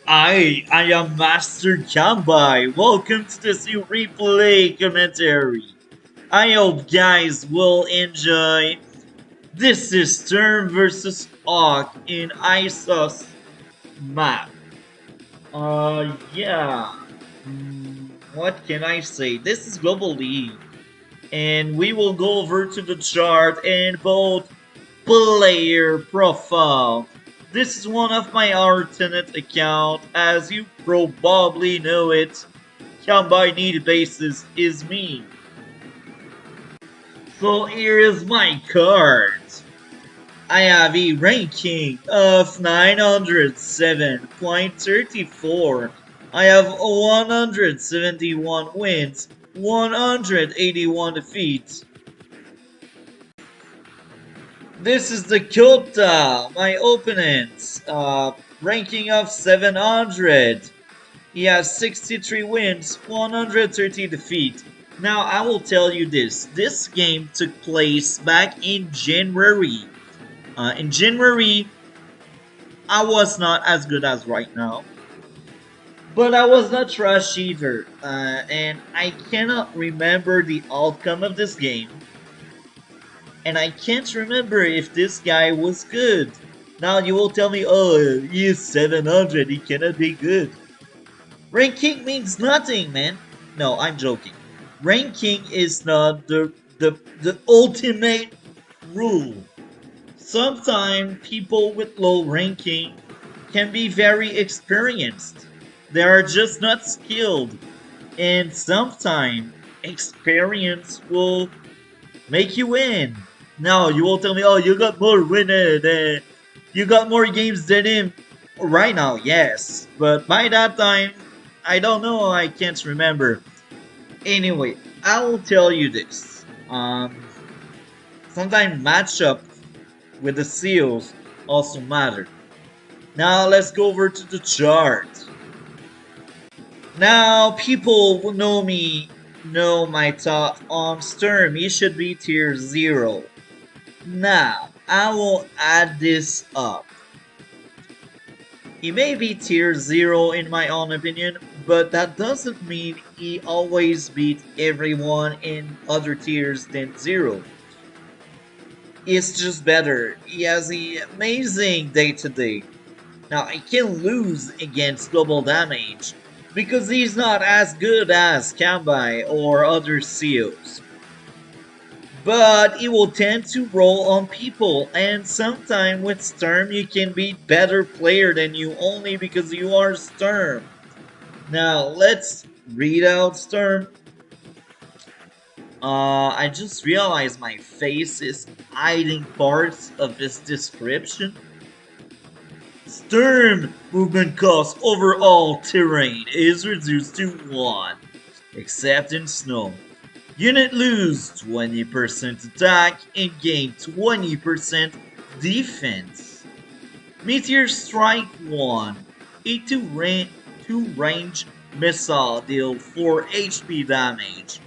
I am Master Kambai. Welcome to this new replay commentary. I hope guys will enjoy. This is Sturm versus hawke in ISOS map. Yeah. What can I say? This is Global League. And we will go over to the chart and both player profile. This is one of my alternate account, as you probably know it. Combine need basis is me. So here is my card. I have a ranking of 907.34. I have 171 wins, 181 defeats. This is the quota, my opponent. Ranking of 700. He has 63 wins, 130 defeat. Now I will tell you this. This game took place back in January. In January, I was not as good as right now. But I was not trash either. And I cannot remember the outcome of this game. And I can't remember if this guy was good. Now you will tell me, oh, he is 700, he cannot be good. Ranking means nothing, man. No, I'm joking. Ranking is not the ultimate rule. Sometimes people with low ranking can be very experienced. They are just not skilled. And sometimes experience will make you win. Now you will tell me, oh, you got more winning than you got more games than him. Right now, yes, but by that time, I don't know. I can't remember. Anyway, I will tell you this. Sometimes matchup with the seals also matter. Now let's go over to the chart. Now people who know me know my thought on Sturm. He should be tier 0. Now, I will add this up. He may be tier 0 in my own opinion, but that doesn't mean he always beat everyone in other tiers than 0. It's just better. He has the amazing day-to-day. Now, I can lose against global damage because he's not as good as Kambai or other CEOs. But it will tend to roll on people, and sometimes with Sturm you can beat better player than you only because you are Sturm. Now let's read out Sturm. I just realized my face is hiding parts of this description. Sturm movement cost overall terrain is reduced to 1, except in snow. Unit lose 20% attack and gain 20% defense. Meteor Strike 1, a 2 range missile deal 4 HP damage.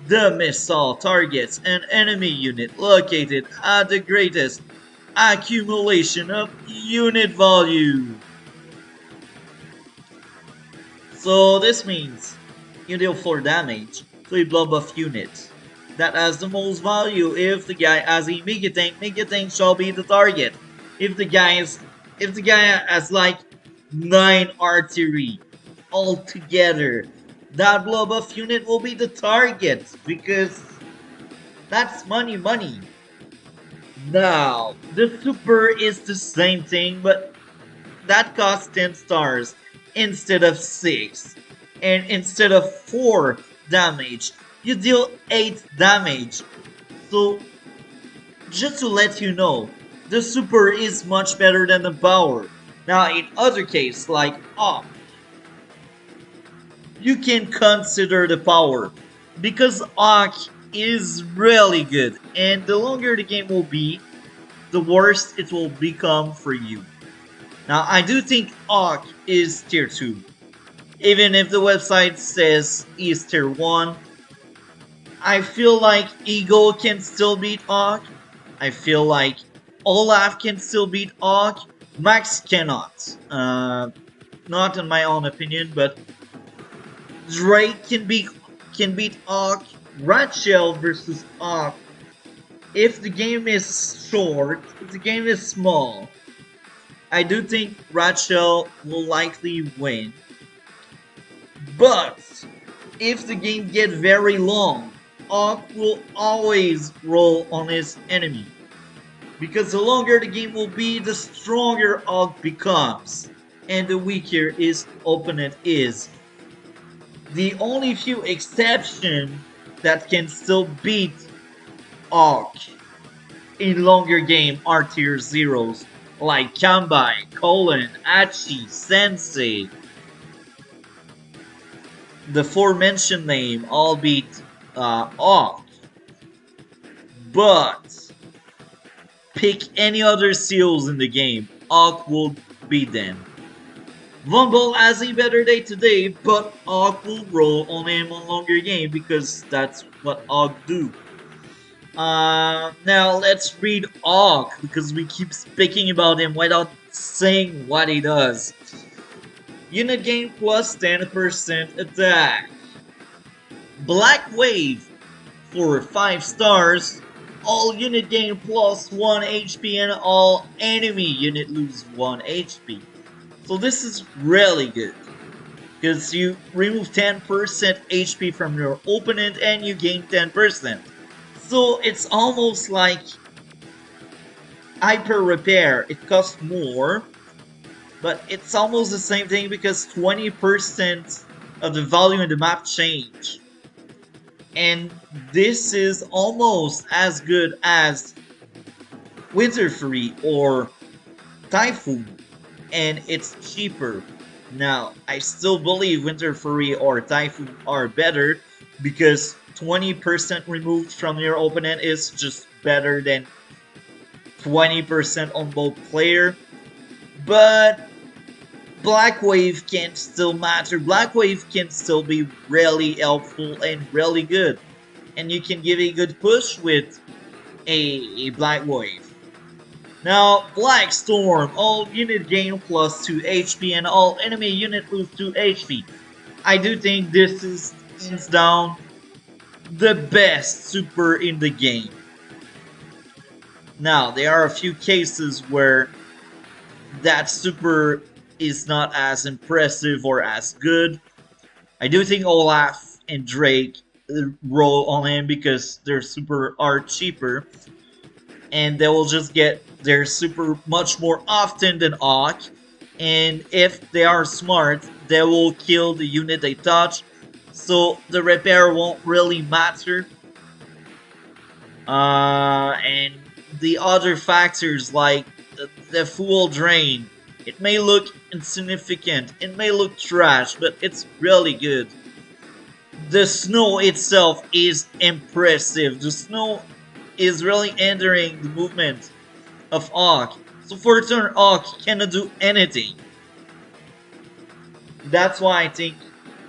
The missile targets an enemy unit located at the greatest accumulation of unit value. So this means you deal 4 damage to a blob of unit that has the most value. If the guy has a mega tank shall be the target. If the guy has like 9 artillery altogether, that blob of unit will be the target because that's money. Now the super is the same thing, but that costs 10 stars instead of 6, and instead of 4 damage, you deal 8 damage. So just to let you know, the super is much better than the power. Now in other cases like hawke, you can consider the power because hawke is really good, and the longer the game will be, the worse it will become for you. Now I do think hawke is tier 2. Even if the website says he's tier 1, I feel like Eagle can still beat hawke. I feel like Olaf can still beat hawke. Max cannot. not in my own opinion, but Drake can beat hawke. Ratshell versus hawke. If the game is short, if the game is small, I do think Ratshell will likely win. But if the game gets very long, hawke will always roll on his enemy. Because the longer the game will be, the stronger hawke becomes, and the weaker his opponent is. The only few exceptions that can still beat hawke in longer game are tier zeros, like Kambai, Colin, Achi, Sensei. The aforementioned name all beat hawke. But pick any other seals in the game, hawke will beat them. Vumble has a better day today, but hawke will roll on him on longer game because that's what hawke do. Now let's read hawke because we keep speaking about him without saying what he does. Unit gain plus 10% attack. Black Wave for 5 stars. All unit gain plus 1 HP and all enemy unit lose 1 HP. So this is really good. Because you remove 10% HP from your opponent and you gain 10%. So it's almost like hyper repair. It costs more, but it's almost the same thing because 20% of the value in the map change. And this is almost as good as Winter Fury or Typhoon, and it's cheaper. Now, I still believe Winter Fury or Typhoon are better because 20% removed from your opponent is just better than 20% on both player. But Black Wave can still matter. Black Wave can still be really helpful and really good. And you can give a good push with a Black Wave. Now, Black Storm. All unit gain plus 2 HP and all enemy unit lose 2 HP. I do think this is hands down the best super in the game. Now, there are a few cases where that super is not as impressive or as good. I do think Olaf and Drake roll on him because their super are cheaper. And they will just get their super much more often than hawke. And if they are smart, they will kill the unit they touch. So the repair won't really matter. And the other factors like the fuel drain. It may look insignificant, it may look trash, but it's really good. The snow itself is impressive. The snow is really hindering the movement of hawke. So for a turn, hawke cannot do anything. That's why I think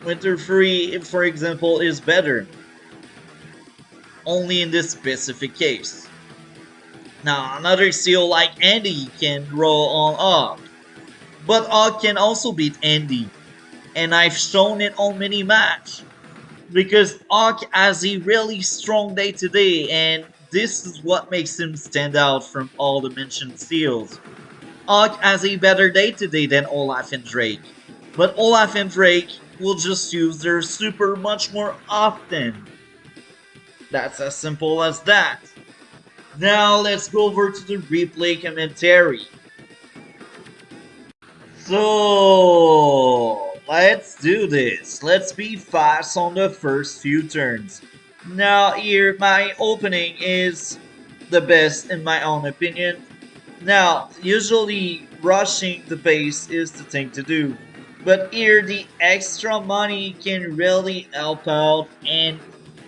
Winter Fury, for example, is better. Only in this specific case. Now, another seal like Andy can roll on hawke. But hawke can also beat Andy. And I've shown it on many match. Because hawke has a really strong day today, and this is what makes him stand out from all the mentioned seals. Hawke has a better day today than Olaf and Drake. But Olaf and Drake will just use their super much more often. That's as simple as that. Now let's go over to the replay commentary. So, let's do this. Let's be fast on the first few turns. Now here, my opening is the best in my own opinion. Now, usually rushing the base is the thing to do. But here, the extra money can really help out. And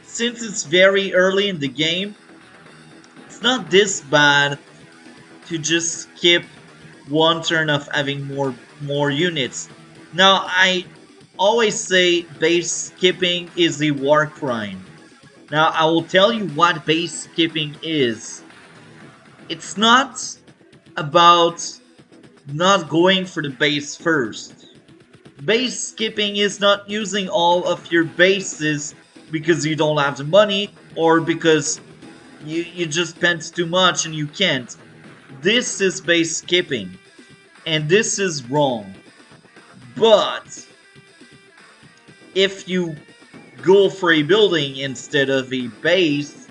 since it's very early in the game, it's not this bad to just skip one turn of having more units. Now, I always say base skipping is a war crime. Now, I will tell you what base skipping is. It's not about not going for the base first. Base skipping is not using all of your bases because you don't have the money or because you just spent too much and you can't. This is base skipping, and this is wrong. But if you go for a building instead of a base,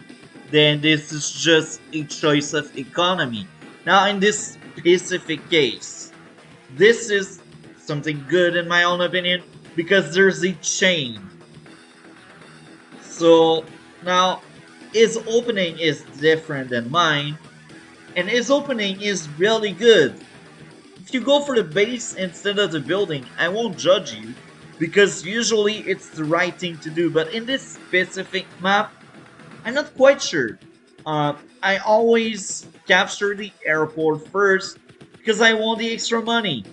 then this is just a choice of economy. Now, in this specific case, this is something good in my own opinion because there's a chain. So now his opening is different than mine, and his opening is really good. If you go for the base instead of the building, I won't judge you because usually it's the right thing to do. But in this specific map, I'm not quite sure. I always capture the airport first because I want the extra money.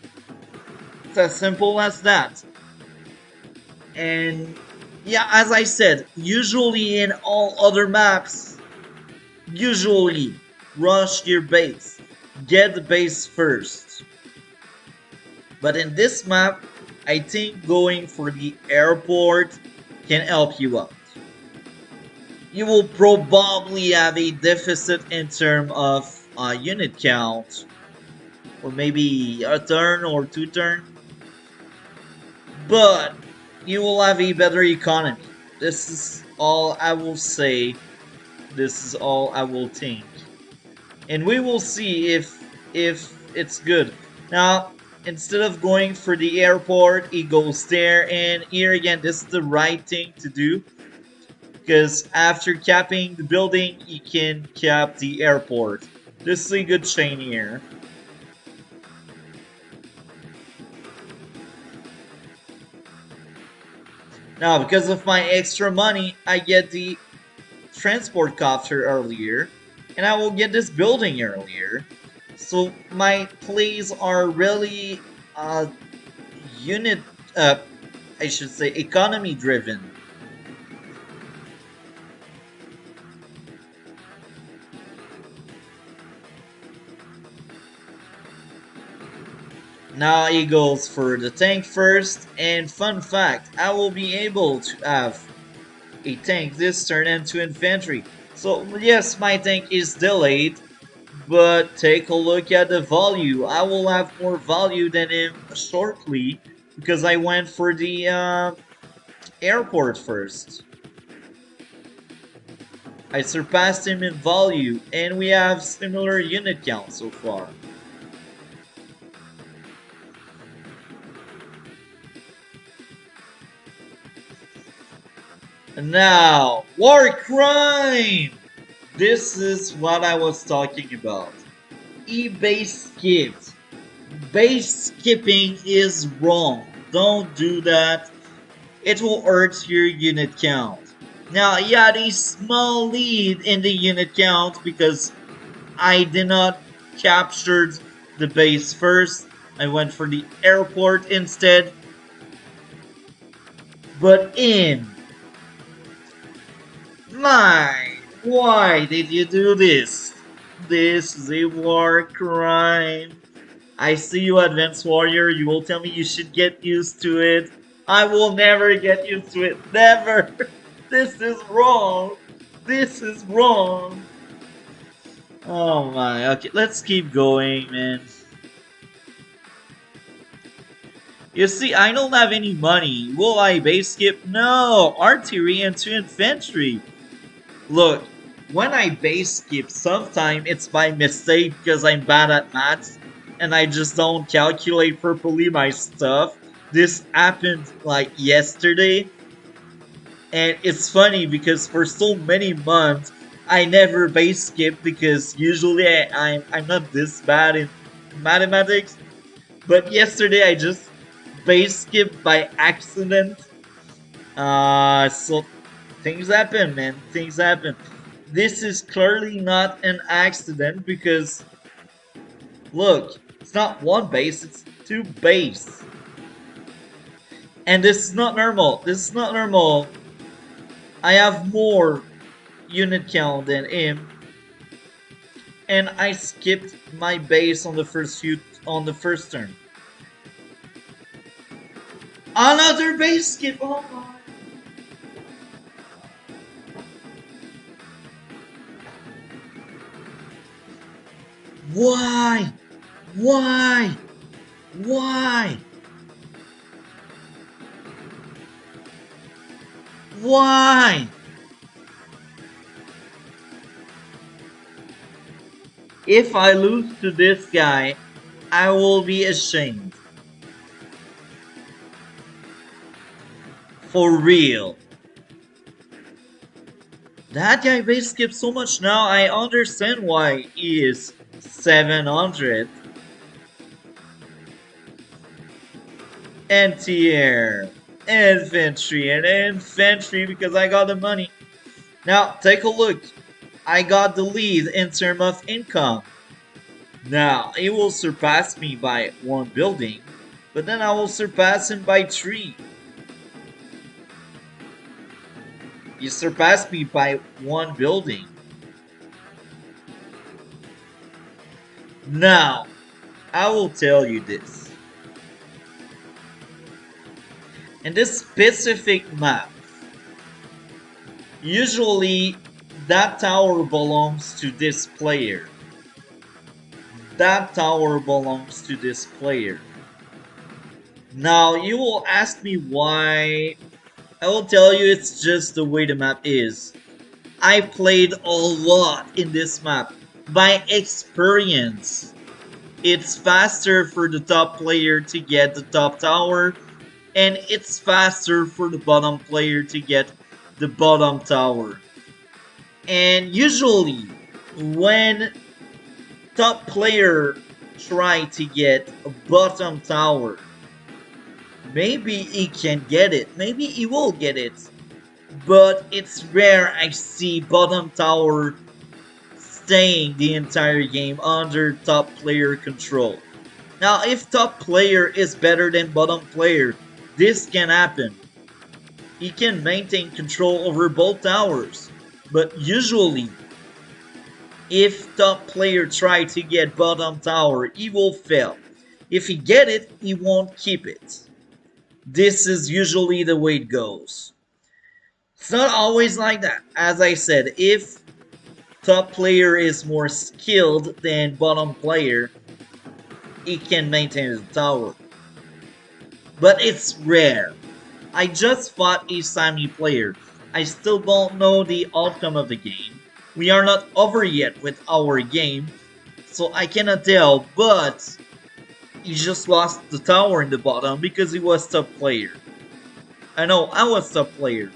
It's as simple as that. And yeah, as I said, usually in all other maps, usually rush your base. Get the base first. But in this map, I think going for the airport can help you out. You will probably have a deficit in terms of unit count, or maybe a turn or 2 turn, but you will have a better economy. This is all I will say. This is all I will think, and we will see if it's good. Now, instead of going for the airport, he goes there, and here again, this is the right thing to do. Because after capping the building, you can cap the airport. This is a good chain here. Now, because of my extra money, I get the transport copter earlier, and I will get this building earlier. So my plays are really unit, I should say, economy driven. Now he goes for the tank first, and fun fact, I will be able to have a tank this turn into infantry. So yes, my tank is delayed, but take a look at the value. I will have more value than him shortly because I went for the airport first. I surpassed him in value, and we have similar unit count so far. Now, war crime! This is what I was talking about. E-base skipped. Base skipping is wrong. Don't do that. It will hurt your unit count. Now, he had a small lead in the unit count because I did not capture the base first. I went for the airport instead. But in my, why did you do this? This is a war crime. I see you, Advanced Warrior. You will tell me you should get used to it. I will never get used to it. Never. This is wrong. This is wrong. Oh my. Okay, let's keep going, man. You see, I don't have any money. Will I base skip? No. Artillery and 2 infantry. Look, when I base skip, sometimes it's by mistake because I'm bad at maths and I just don't calculate properly my stuff. This happened like yesterday, and it's funny because for so many months I never base skip because usually I'm not this bad in mathematics. But yesterday I just base skipped by accident. So things happen, man. Things happen. This is clearly not an accident because, look, it's not one base, it's 2 base. And this is not normal. This is not normal. I have more unit count than him. And I skipped my base on the first turn. Another base skip. Oh my. Why? Why? Why? Why? If I lose to this guy, I will be ashamed. For real. That guy base skips so much now, I understand why he is 700. Anti-air. Infantry and infantry because I got the money. Now, take a look. I got the lead in terms of income. Now, he will surpass me by 1 building, but then I will surpass him by 3. He surpassed me by 1 building. Now, I will tell you this. In this specific map, usually that tower belongs to this player. That tower belongs to this player. Now, you will ask me why. I will tell you it's just the way the map is. I played a lot in this map by experience. It's faster for the top player to get the top tower, and it's faster for the bottom player to get the bottom tower. And usually, when top player try to get a bottom tower, maybe he can get it, maybe he will get it, but it's rare I see bottom tower staying the entire game under top player control. Now, if top player is better than bottom player, this can happen. He can maintain control over both towers, but usually, if top player try to get bottom tower, he will fail. If he get it, he won't keep it. This is usually the way it goes. It's not always like that. As I said, if top player is more skilled than bottom player, he can maintain the tower. But it's rare. I just fought a Sami player. I still don't know the outcome of the game. We are not over yet with our game, so I cannot tell, but he just lost the tower in the bottom because he was top player. I know, I was top player.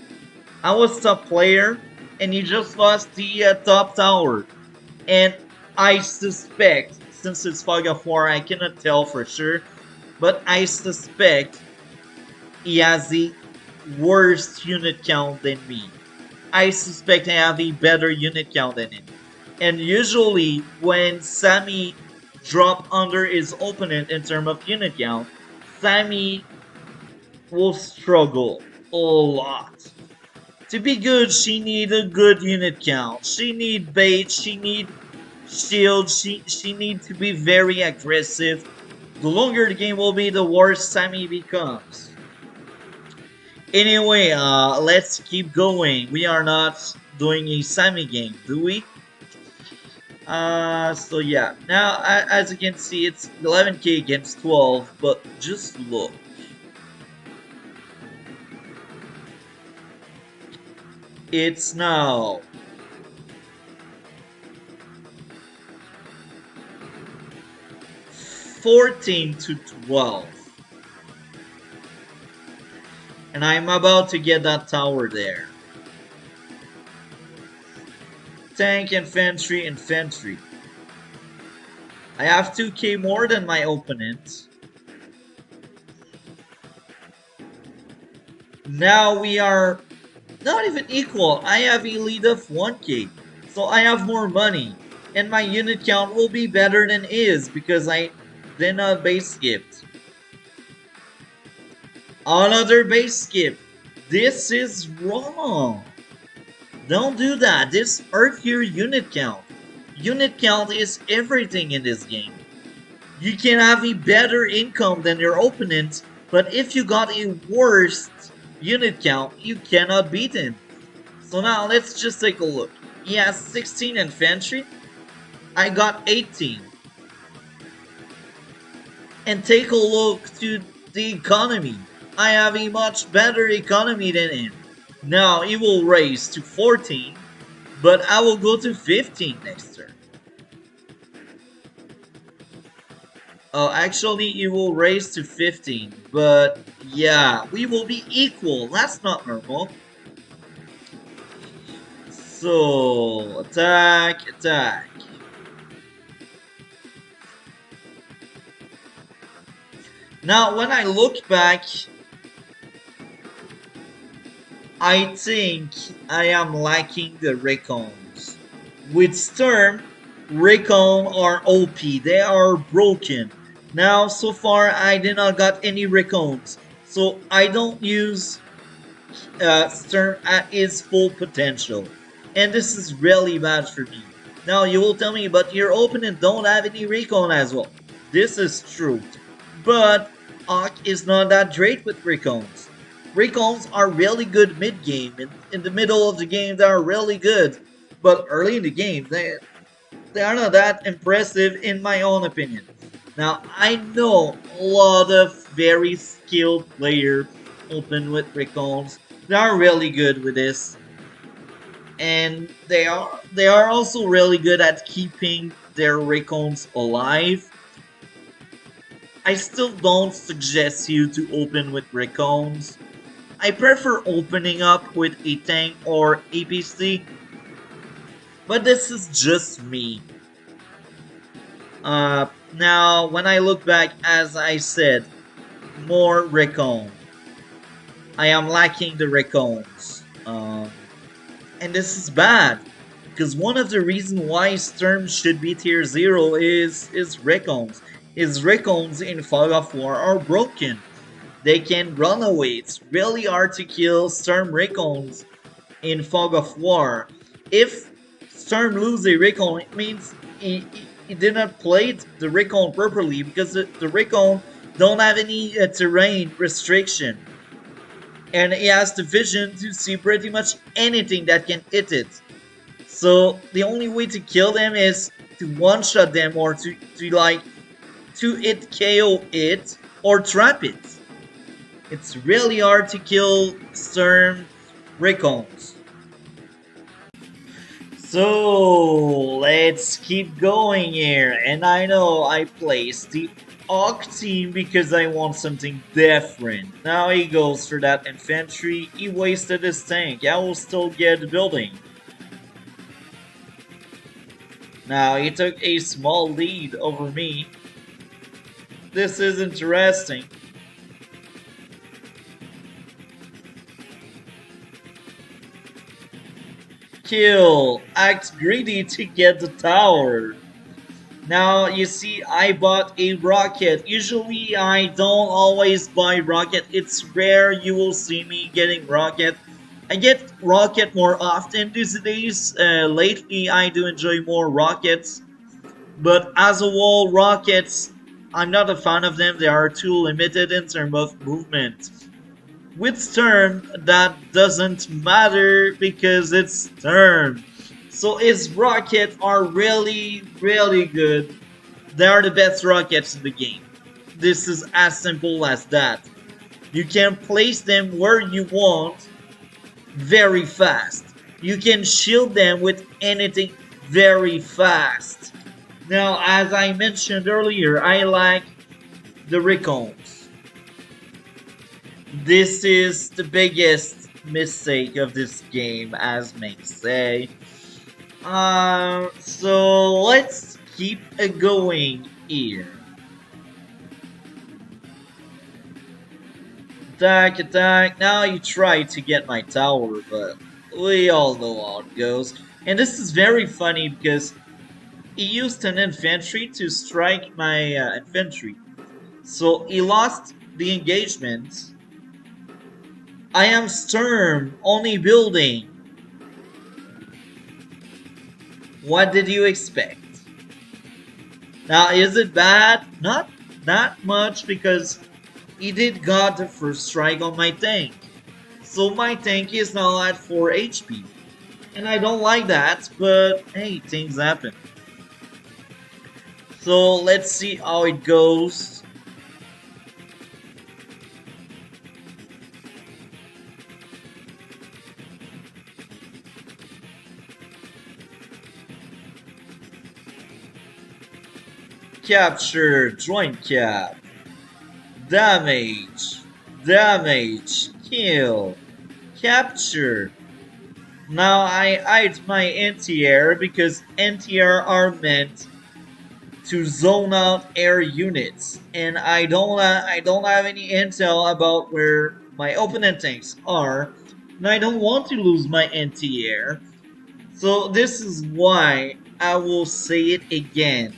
I was top player, and he just lost the top tower. And I suspect, since it's Fog of War, I cannot tell for sure, but I suspect he has the worst unit count than me. I suspect I have a better unit count than him. And usually, when Sami drop under his opponent in terms of unit count, Sami will struggle a lot. To be good, she need a good unit count. She need bait, she need shield, she need to be very aggressive. The longer the game will be, the worse Sami becomes. Anyway, let's keep going. We are not doing a Sami game, do we? So yeah. Now, as you can see, it's 11k against 12, but just look. It's now 14 to 12. And I'm about to get that tower there. Tank, infantry, infantry. I have 2k more than my opponent. Now we are not even equal. I have a lead of 1k. So I have more money. And my unit count will be better than his because I did not base skipped. Another base skip. This is wrong. Don't do that. This hurts your unit count. Unit count is everything in this game. You can have a better income than your opponent, But if you got a worst unit count, you cannot beat him. So now let's just take a look. He has 16 infantry. I got 18. And take a look to the economy. I have a much better economy than him. Now he will raise to 14, but I will go to 15 next turn. Actually, it will raise to 15, but yeah, we will be equal. That's not normal. So, attack, attack. Now, when I look back, I think I am lacking the recons. With Sturm, recon are OP. They are broken. Now, so far, I did not got any recons. So, I don't use Sturm at its full potential. And this is really bad for me. Now, you will tell me, but your opponent don't have any recon as well. This is true. But hawke is not that great with recons. Recons are really good mid-game. In the middle of the game, they are really good. But early in the game, they are not that impressive in my own opinion. Now, I know a lot of very skilled players open with recons. They are really good with this. And they are also really good at keeping their recons alive. I still don't suggest you to open with recons. I prefer opening up with a tank or APC, but this is just me. Now, when I look back, as I said, more recon. I am lacking the recons. And this is bad, because one of the reasons why Sturm should be tier 0 is recons. His recons in Fog of War are broken. They can run away. It's really hard to kill Sturm recons in Fog of War. If Sturm loses a recon, it means he did not play the recon properly, because the recon don't have any terrain restriction. And he has the vision to see pretty much anything that can hit it. So the only way to kill them is to one-shot them, or to hit KO it or trap it. It's really hard to kill Sturm recons. So let's keep going here. And I know I placed the hawke team because I want something different. Now he goes for that infantry. He wasted his tank. I will still get the building. Now he took a small lead over me. This is interesting. Kill. Act greedy to get the tower. Now, you see, I bought a rocket. Usually, I don't always buy rocket. It's rare you will see me getting rocket. I get rocket more often these days. Lately, I do enjoy more rockets. But as a whole, rockets, I'm not a fan of them. They are too limited in terms of movement. With Sturm, that doesn't matter because it's Sturm. So his rockets are really, really good. They are the best rockets in the game. This is as simple as that. You can place them where you want very fast. You can shield them with anything very fast. Now, as I mentioned earlier, I like the recons. This is the biggest mistake of this game, as may say. So let's keep it going here. Attack, attack. Now you try to get my tower, but we all know how it goes. And this is very funny because he used an infantry to strike my infantry. So he lost the engagement. I am Sturm, only building. What did you expect? Now, is it bad? Not that much, because he did got the first strike on my tank. So my tank is now at 4 HP. And I don't like that, but hey, things happen. So let's see how it goes. Capture, join cap. Damage, damage, kill, capture. Now I hide my anti-air because anti-air are meant to zone out air units, and I don't have any intel about where my opponent tanks are, and I don't want to lose my anti-air. So this is why I will say it again.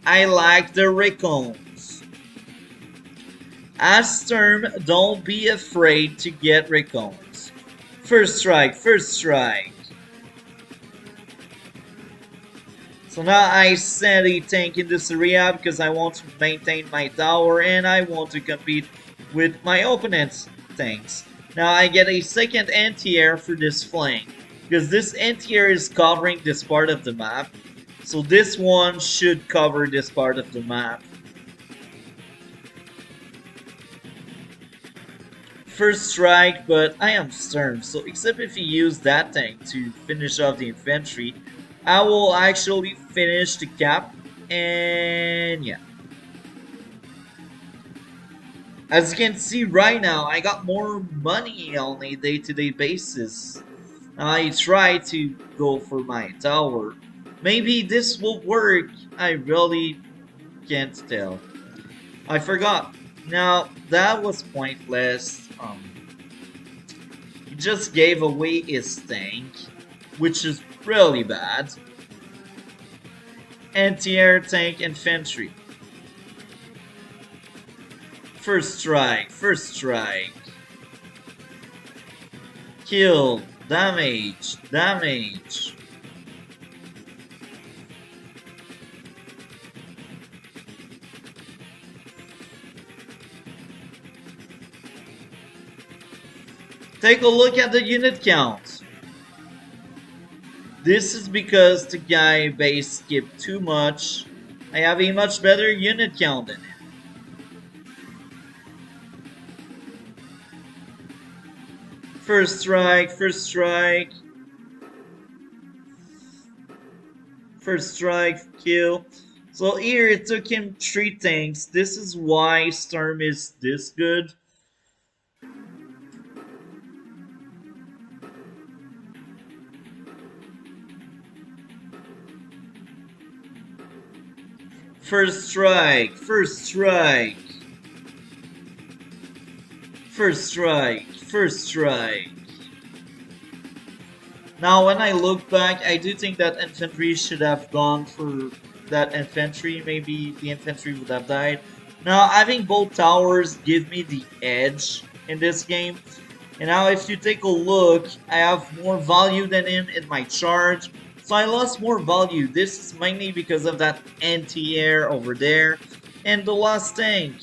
I like the recons. As Sturm, don't be afraid to get recons. First strike, first strike. So now I send a tank in this area because I want to maintain my tower and I want to compete with my opponent's tanks. Now I get a second anti-air for this flank because this anti-air is covering this part of the map. So this one should cover this part of the map. First strike, but I am Sturm, so except if he used that tank to finish off the infantry, I will actually finish the cap, and yeah. As you can see right now, I got more money on a day-to-day basis. I try to go for my tower. Maybe this will work, I really can't tell. I forgot. Now, that was pointless. He just gave away his tank, which is really bad. Anti-air tank infantry. First strike, first strike. Kill, damage, damage. Take a look at the unit count. This is because the guy base skipped too much. I have a much better unit count than him. First strike, first strike. First strike, kill. So here it took him 3 tanks. This is why Sturm is this good. First strike, first strike. First strike, first strike. Now when I look back, I do think that infantry should have gone for that infantry. Maybe the infantry would have died. Now having both towers give me the edge in this game. And now if you take a look, I have more value than him in my charge. So I lost more value. This is mainly because of that anti-air over there and the last tank.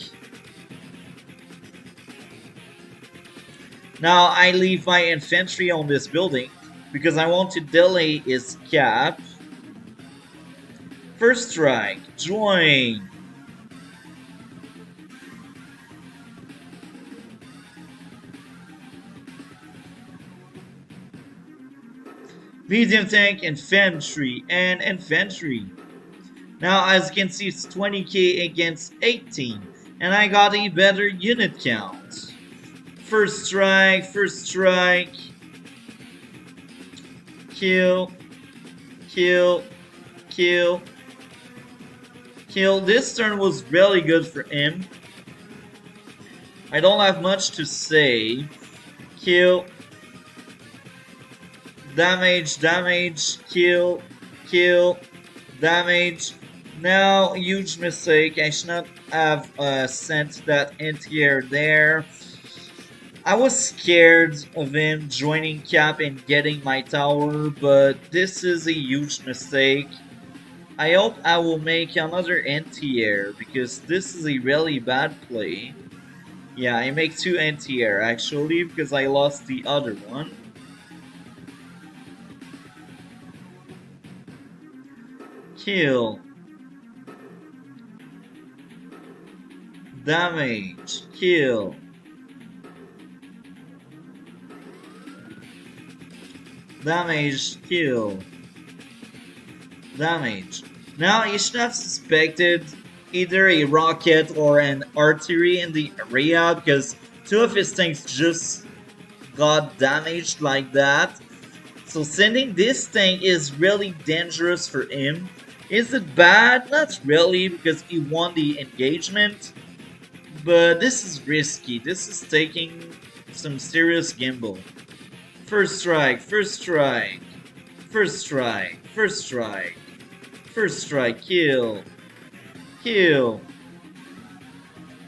Now I leave my infantry on this building because I want to delay his cap. First strike, join. Medium tank, infantry, and infantry. Now as you can see it's 20k against 18 and I got a better unit count. First strike, first strike. Kill, kill, kill, kill. This turn was really good for him. I don't have much to say. Kill. Damage, damage, kill, kill, damage. Now, huge mistake. I should not have sent that anti-air there. I was scared of him joining cap and getting my tower, but this is a huge mistake. I hope I will make another anti-air because this is a really bad play. Yeah, I make 2 anti-air actually because I lost the other one. Kill. Damage. Kill. Damage. Kill. Damage. Now you should have suspected either a rocket or an artillery in the area because 2 of his tanks just got damaged like that. So sending this tank is really dangerous for him. Is it bad? Not really, because he won the engagement. But this is risky. This is taking some serious gamble. First strike, first strike, first strike, first strike, first strike, kill, kill.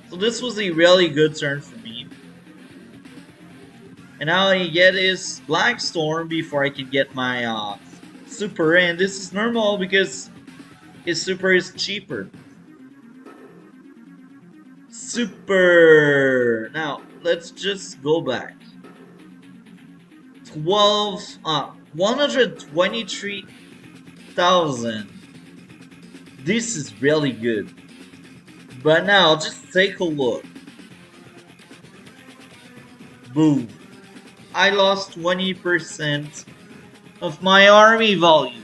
So this was a really good turn for me. And now I get his Black Storm before I can get my super in. This is normal because his super is cheaper. Super! Now, let's just go back. 123,000. This is really good. But now, just take a look. Boom. I lost 20% of my army value.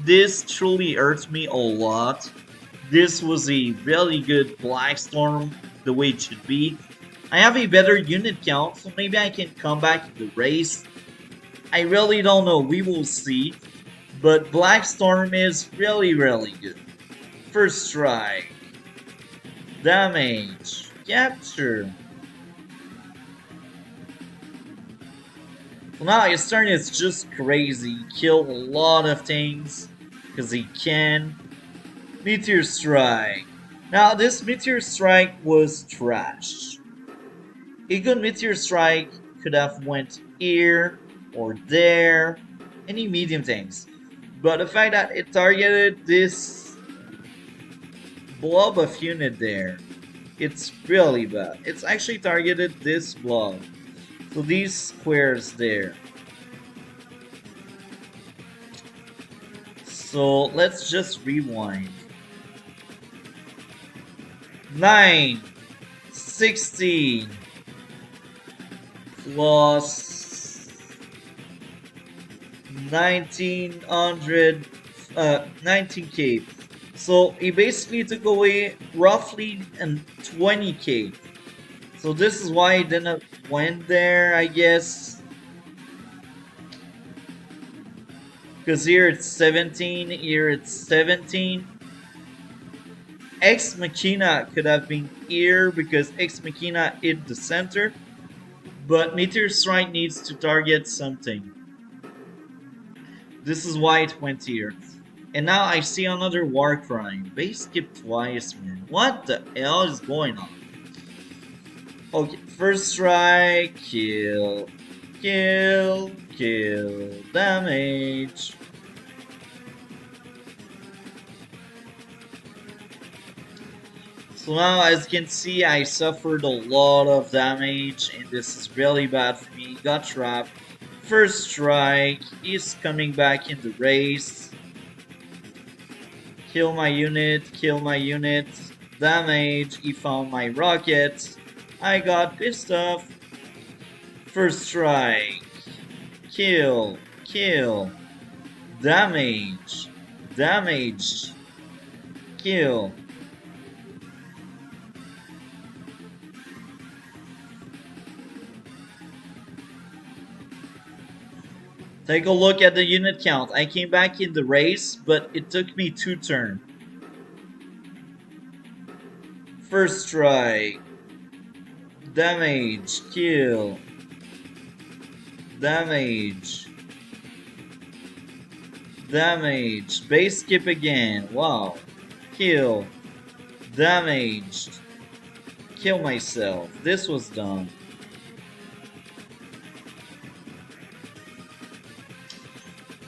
This truly hurts me a lot. This was a really good Black Storm, the way it should be. I have a better unit count, so maybe I can come back in the race. I really don't know, we will see. But Black Storm is really, really good. First strike. Damage. Capture. So now his turn is just crazy. Kill a lot of things because he can. Meteor Strike. Now this Meteor Strike was trash. A good Meteor Strike could have went here or there, any medium tanks. But the fact that it targeted this blob of unit there, it's really bad. It's actually targeted this blob. So these squares there. So let's just rewind. 9, 16 plus 1900, 19k. So he basically took away roughly 20k. So this is why he didn't went there, I guess. Because here it's 17, here it's 17. Ex Machina could have been here because Ex Machina hit the center. But Meteor Strike needs to target something. This is why it went here. And now I see another war crime. Base skip twice, man. What the hell is going on? Okay, first strike, kill, kill, kill, damage. So now, as you can see, I suffered a lot of damage, and this is really bad for me. Got trapped. First strike, he's coming back in the race. Kill my unit, kill my unit. Damage, he found my rocket. I got pissed off. First strike. Kill. Kill. Damage. Damage. Kill. Take a look at the unit count. I came back in the race, but it took me 2 turns. First strike. Damage. Kill. Damage. Damage. Base skip again. Wow. Kill. Damaged. Kill myself. This was dumb.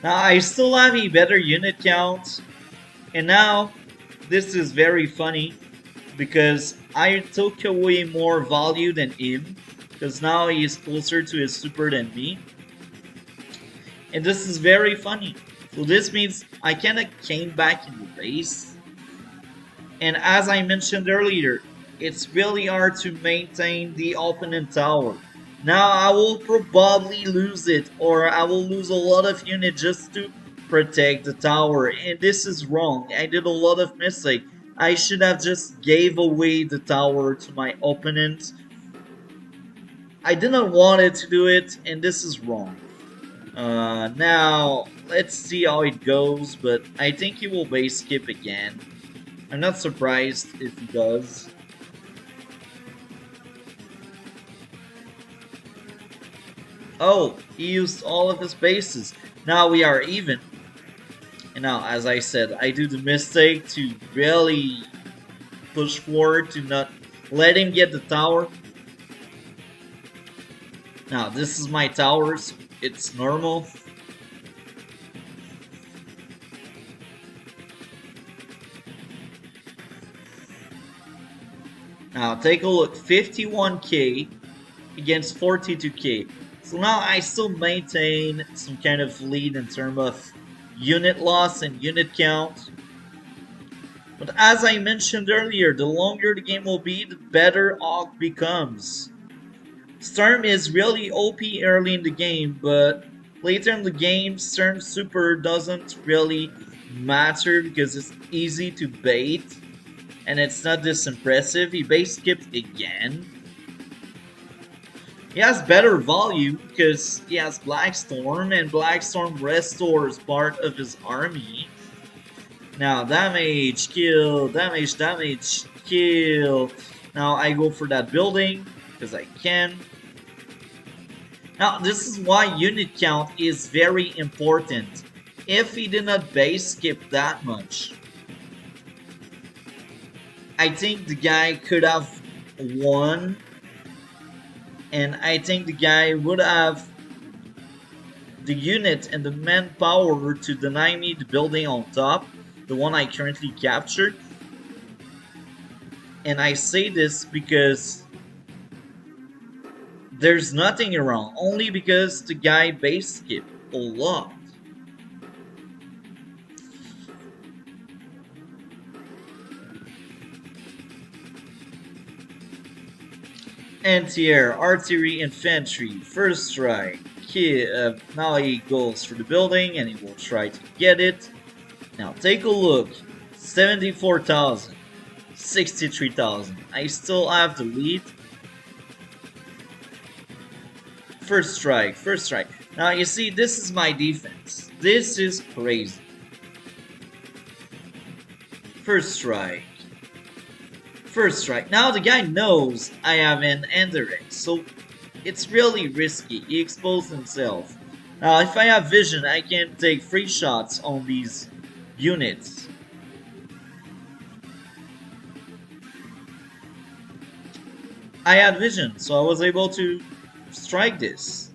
Now I still have a better unit count. And now this is very funny because I took away more value than him, because now he is closer to his super than me. And this is very funny. So this means I kinda came back in the race. And as I mentioned earlier, it's really hard to maintain the opponent tower. Now I will probably lose it, or I will lose a lot of units just to protect the tower. And this is wrong. I did a lot of mistake. I should have just gave away the tower to my opponent. I didn't want it to do it, and this is wrong. Now, let's see how it goes, but I think he will base skip again. I'm not surprised if he does. Oh, he used all of his bases. Now we are even. And now, as I said, I do the mistake to really push forward to not let him get the tower. Now, this is my tower, so it's normal. Now, take a look. 51k against 42k. So now I still maintain some kind of lead in terms of unit loss and unit count. But as I mentioned earlier, the longer the game will be, the better hawke becomes. Sturm is really OP early in the game, but later in the game, Sturm Super doesn't really matter because it's easy to bait and it's not this impressive. He base skipped again. He has better value because he has Blackstorm, and Blackstorm restores part of his army. Now, damage, kill, damage, damage, kill. Now, I go for that building because I can. Now, this is why unit count is very important. If he did not base skip that much, I think the guy could have won. And I think the guy would have the unit and the manpower to deny me the building on top, the one I currently captured. And I say this because there's nothing wrong, only because the guy base skipped a lot. Anti-air, artillery, infantry, first strike. Now he goes for the building and he will try to get it. Now take a look. 74,000. 63,000. I still have the lead. First strike, first strike. Now you see, this is my defense. This is crazy. First strike. First strike. Now the guy knows I have an Enderx, so it's really risky. He exposed himself. Now if I have vision, I can take free shots on these units. I had vision, so I was able to strike this.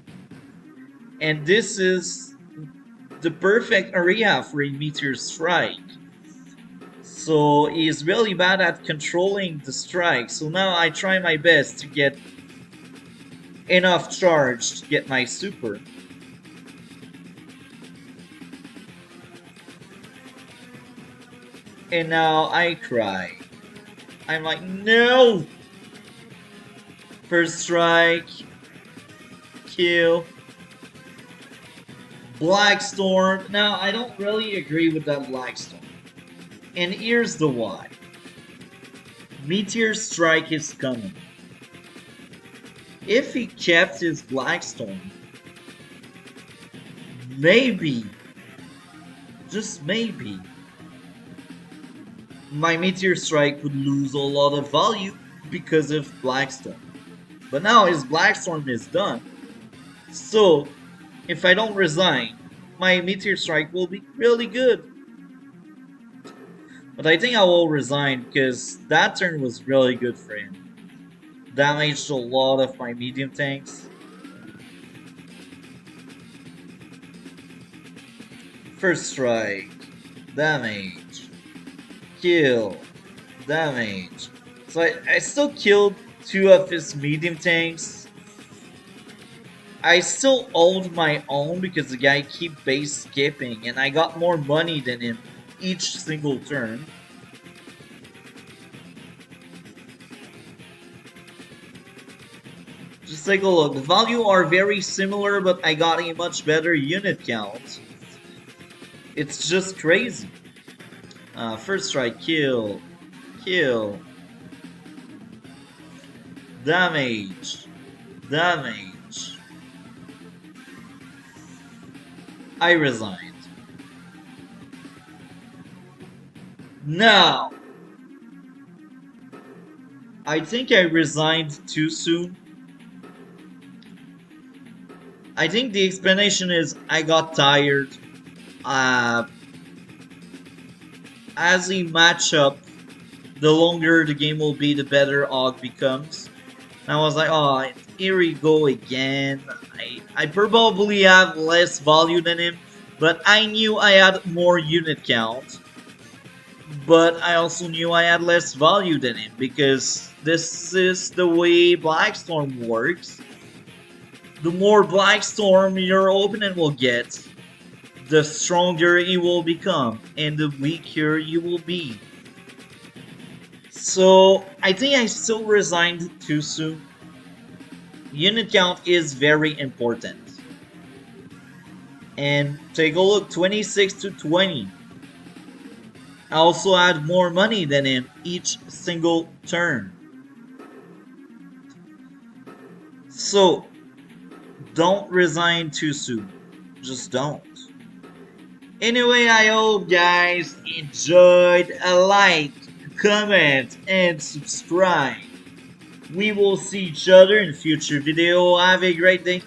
And this is the perfect area for a Meteor Strike. So he's really bad at controlling the strike. So now I try my best to get enough charge to get my super. And now I cry. I'm like, no! First strike. Kill. Blackstorm. Now I don't really agree with that Blackstorm. And here's the why. Meteor Strike is coming. If he kept his Blackstorm, maybe, just maybe, my Meteor Strike would lose a lot of value because of Blackstorm. But now his Blackstorm is done. So, if I don't resign, my Meteor Strike will be really good. But I think I will resign because that turn was really good for him. Damaged a lot of my medium tanks. First strike. Damage. Kill. Damage. So I still killed 2 of his medium tanks. I still owned my own because the guy keep base skipping and I got more money than him each single turn. Just take a look. The value are very similar, but I got a much better unit count. It's just crazy. First strike, kill, kill, damage, damage. I resigned. Now, I think I resigned too soon. I think the explanation is I got tired. As a matchup, the longer the game will be, the better AWBW becomes. And I was like, oh, here we go again. I probably have less value than him, but I knew I had more unit count. But I also knew I had less value than him, because this is the way Blackstorm works. The more Blackstorm your opponent will get, the stronger he will become, and the weaker you will be. So, I think I still resigned too soon. Unit count is very important. And take a look, 26 to 20. I also had more money than him each single turn. So, don't resign too soon. Just don't. Anyway, I hope guys enjoyed. A like, comment, and subscribe. We will see each other in future video. Have a great day.